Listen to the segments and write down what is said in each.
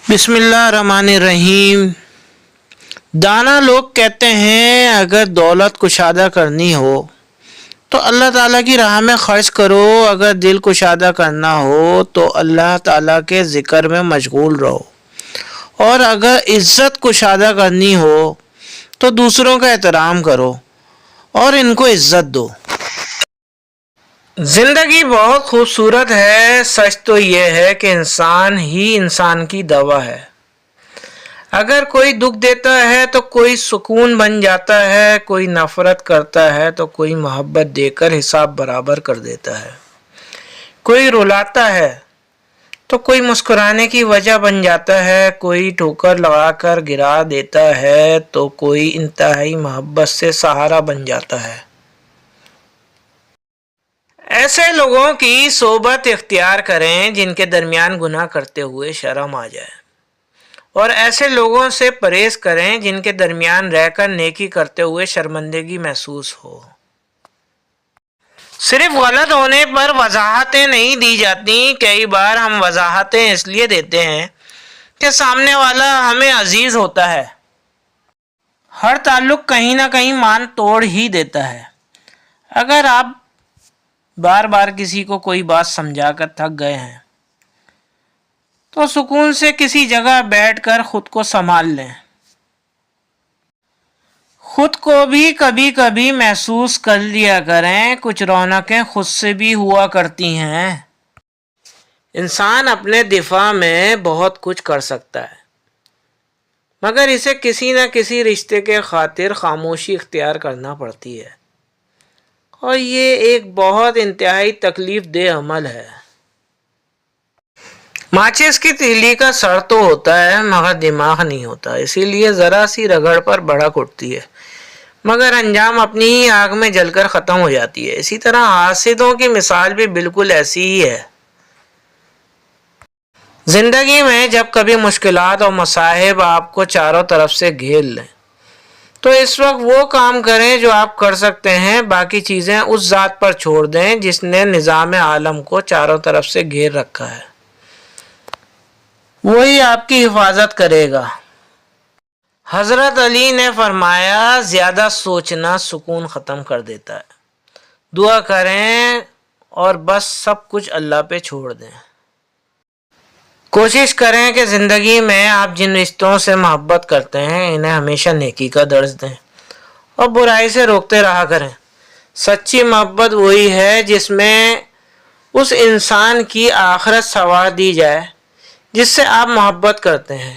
بسم اللہ الرحمن الرحیم۔ دانا لوگ کہتے ہیں اگر دولت کشادہ کرنی ہو تو اللہ تعالیٰ کی راہ میں خرچ کرو، اگر دل کشادہ کرنا ہو تو اللہ تعالیٰ کے ذکر میں مشغول رہو، اور اگر عزت کشادہ کرنی ہو تو دوسروں کا احترام کرو اور ان کو عزت دو۔ زندگی بہت خوبصورت ہے، سچ تو یہ ہے کہ انسان ہی انسان کی دوا ہے۔ اگر کوئی دکھ دیتا ہے تو کوئی سکون بن جاتا ہے، کوئی نفرت کرتا ہے تو کوئی محبت دے کر حساب برابر کر دیتا ہے، کوئی رلاتا ہے تو کوئی مسکرانے کی وجہ بن جاتا ہے، کوئی ٹھوکر لگا کر گرا دیتا ہے تو کوئی انتہائی محبت سے سہارا بن جاتا ہے۔ ایسے لوگوں کی صحبت اختیار کریں جن کے درمیان گناہ کرتے ہوئے شرم آ جائے، اور ایسے لوگوں سے پرہیز کریں جن کے درمیان رہ کر نیکی کرتے ہوئے شرمندگی محسوس ہو۔ صرف غلط ہونے پر وضاحتیں نہیں دی جاتی، کئی بار ہم وضاحتیں اس لیے دیتے ہیں کہ سامنے والا ہمیں عزیز ہوتا ہے۔ ہر تعلق کہیں نہ کہیں مان توڑ ہی دیتا ہے۔ اگر آپ بار بار کسی کو کوئی بات سمجھا کر تھک گئے ہیں تو سکون سے کسی جگہ بیٹھ کر خود کو سنبھال لیں۔ خود کو بھی کبھی کبھی محسوس کر لیا کریں، کچھ رونقیں خود سے بھی ہوا کرتی ہیں۔ انسان اپنے دفاع میں بہت کچھ کر سکتا ہے، مگر اسے کسی نہ کسی رشتے کے خاطر خاموشی اختیار کرنا پڑتی ہے، اور یہ ایک بہت انتہائی تکلیف دہ عمل ہے۔ ماچس کی تیلی کا سر تو ہوتا ہے مگر دماغ نہیں ہوتا، اسی لیے ذرا سی رگڑ پر بھڑک اٹھتی ہے مگر انجام اپنی ہی آگ میں جل کر ختم ہو جاتی ہے۔ اسی طرح حاسدوں کی مثال بھی بالکل ایسی ہی ہے۔ زندگی میں جب کبھی مشکلات اور مصائب آپ کو چاروں طرف سے گھیر لیں تو اس وقت وہ کام کریں جو آپ کر سکتے ہیں، باقی چیزیں اس ذات پر چھوڑ دیں جس نے نظام عالم کو چاروں طرف سے گھیر رکھا ہے، وہی آپ کی حفاظت کرے گا۔ حضرت علی نے فرمایا زیادہ سوچنا سکون ختم کر دیتا ہے، دعا کریں اور بس سب کچھ اللہ پہ چھوڑ دیں۔ کوشش کریں کہ زندگی میں آپ جن رشتوں سے محبت کرتے ہیں انہیں ہمیشہ نیکی کا درس دیں اور برائی سے روکتے رہا کریں۔ سچی محبت وہی ہے جس میں اس انسان کی آخرت سنوار دی جائے جس سے آپ محبت کرتے ہیں۔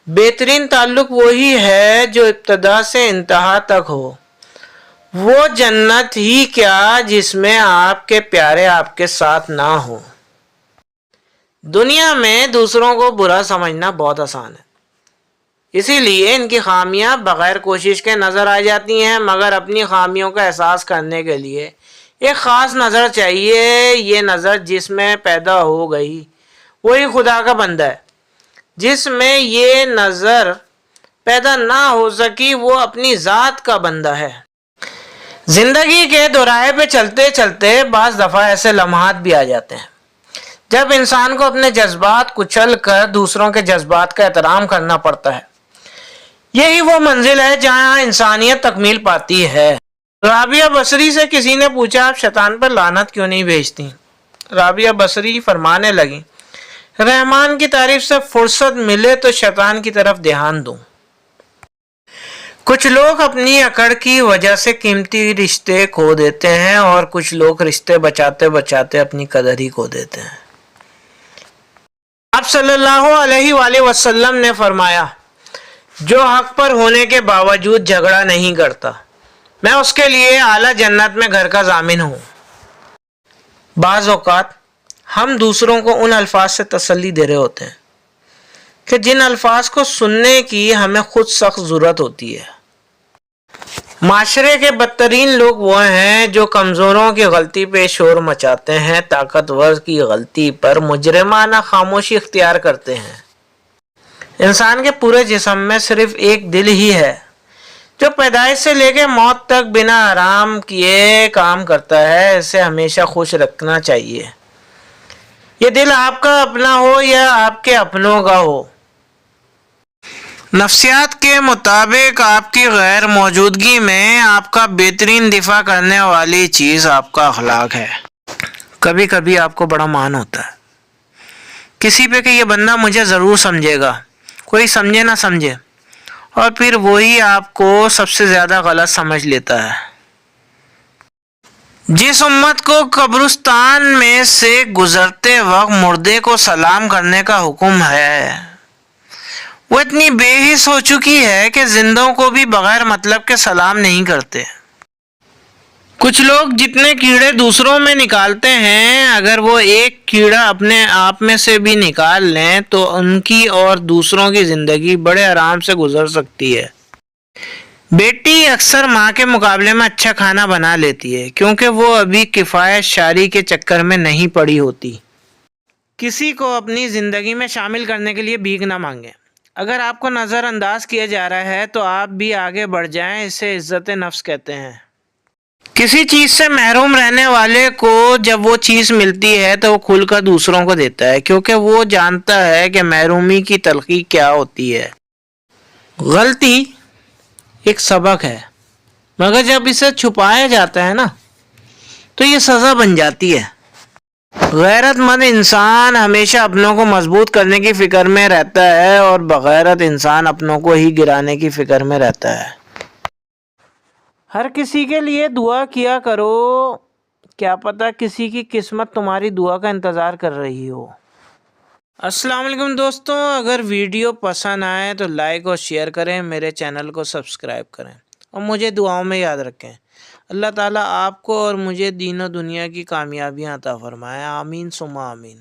بہترین تعلق وہی ہے جو ابتدا سے انتہا تک ہو، وہ جنت ہی کیا جس میں آپ کے پیارے آپ کے ساتھ نہ ہوں۔ دنیا میں دوسروں کو برا سمجھنا بہت آسان ہے، اسی لیے ان کی خامیاں بغیر کوشش کے نظر آ جاتی ہیں، مگر اپنی خامیوں کا احساس کرنے کے لیے ایک خاص نظر چاہیے۔ یہ نظر جس میں پیدا ہو گئی وہی خدا کا بندہ ہے، جس میں یہ نظر پیدا نہ ہو سکی وہ اپنی ذات کا بندہ ہے۔ زندگی کے دوراہے پہ چلتے چلتے بعض دفعہ ایسے لمحات بھی آ جاتے ہیں جب انسان کو اپنے جذبات کچل کر دوسروں کے جذبات کا احترام کرنا پڑتا ہے۔ یہی وہ منزل ہے جہاں انسانیت تکمیل پاتی ہے۔ رابعہ بصری سے کسی نے پوچھا آپ شیطان پر لعنت کیوں نہیں بھیجتی؟ رابعہ بصری فرمانے لگی رحمان کی تعریف سے فرصت ملے تو شیطان کی طرف دھیان دوں۔ کچھ لوگ اپنی اکڑ کی وجہ سے قیمتی رشتے کھو دیتے ہیں اور کچھ لوگ رشتے بچاتے بچاتے اپنی قدر ہی کھو دیتے ہیں۔ آپ صلی اللہ علیہ وآلہ وسلم نے فرمایا جو حق پر ہونے کے باوجود جھگڑا نہیں کرتا میں اس کے لیے اعلیٰ جنت میں گھر کا ضامن ہوں۔ بعض اوقات ہم دوسروں کو ان الفاظ سے تسلی دے رہے ہوتے ہیں کہ جن الفاظ کو سننے کی ہمیں خود سخت ضرورت ہوتی ہے۔ معاشرے کے بدترین لوگ وہ ہیں جو کمزوروں کی غلطی پہ شور مچاتے ہیں، طاقتور کی غلطی پر مجرمانہ خاموشی اختیار کرتے ہیں۔ انسان کے پورے جسم میں صرف ایک دل ہی ہے جو پیدائش سے لے کے موت تک بنا آرام کیے کام کرتا ہے، اسے ہمیشہ خوش رکھنا چاہیے۔ یہ دل آپ کا اپنا ہو یا آپ کے اپنوں کا ہو، نفسیات کے مطابق آپ کی غیر موجودگی میں آپ کا بہترین دفاع کرنے والی چیز آپ کا اخلاق ہے۔ کبھی کبھی آپ کو بڑا مان ہوتا ہے کسی پہ کہ یہ بندہ مجھے ضرور سمجھے گا، کوئی سمجھے نہ سمجھے، اور پھر وہی آپ کو سب سے زیادہ غلط سمجھ لیتا ہے۔ جس امت کو قبرستان میں سے گزرتے وقت مردے کو سلام کرنے کا حکم ہے، وہ اتنی بے حس ہو چکی ہے کہ زندوں کو بھی بغیر مطلب کے سلام نہیں کرتے۔ کچھ لوگ جتنے کیڑے دوسروں میں نکالتے ہیں، اگر وہ ایک کیڑا اپنے آپ میں سے بھی نکال لیں تو ان کی اور دوسروں کی زندگی بڑے آرام سے گزر سکتی ہے۔ بیٹی اکثر ماں کے مقابلے میں اچھا کھانا بنا لیتی ہے کیونکہ وہ ابھی کفایت شاری کے چکر میں نہیں پڑی ہوتی۔ کسی کو اپنی زندگی میں شامل کرنے کے لیے بھیک نہ مانگیں۔ اگر آپ کو نظر انداز کیا جا رہا ہے تو آپ بھی آگے بڑھ جائیں، اسے عزت نفس کہتے ہیں۔ کسی چیز سے محروم رہنے والے کو جب وہ چیز ملتی ہے تو وہ کھل کر دوسروں کو دیتا ہے کیونکہ وہ جانتا ہے کہ محرومی کی تلخی کیا ہوتی ہے۔ غلطی ایک سبق ہے، مگر جب اسے چھپایا جاتا ہے نا تو یہ سزا بن جاتی ہے۔ غیرت مند انسان ہمیشہ اپنوں کو مضبوط کرنے کی فکر میں رہتا ہے اور بغیرت انسان اپنوں کو ہی گرانے کی فکر میں رہتا ہے۔ ہر کسی کے لیے دعا کیا کرو، کیا پتہ کسی کی قسمت تمہاری دعا کا انتظار کر رہی ہو۔ السلام علیکم دوستوں، اگر ویڈیو پسند آئے تو لائک اور شیئر کریں، میرے چینل کو سبسکرائب کریں اور مجھے دعاؤں میں یاد رکھیں۔ اللہ تعالیٰ آپ کو اور مجھے دین و دنیا کی کامیابیاں عطا فرمائے، آمین ثم آمین۔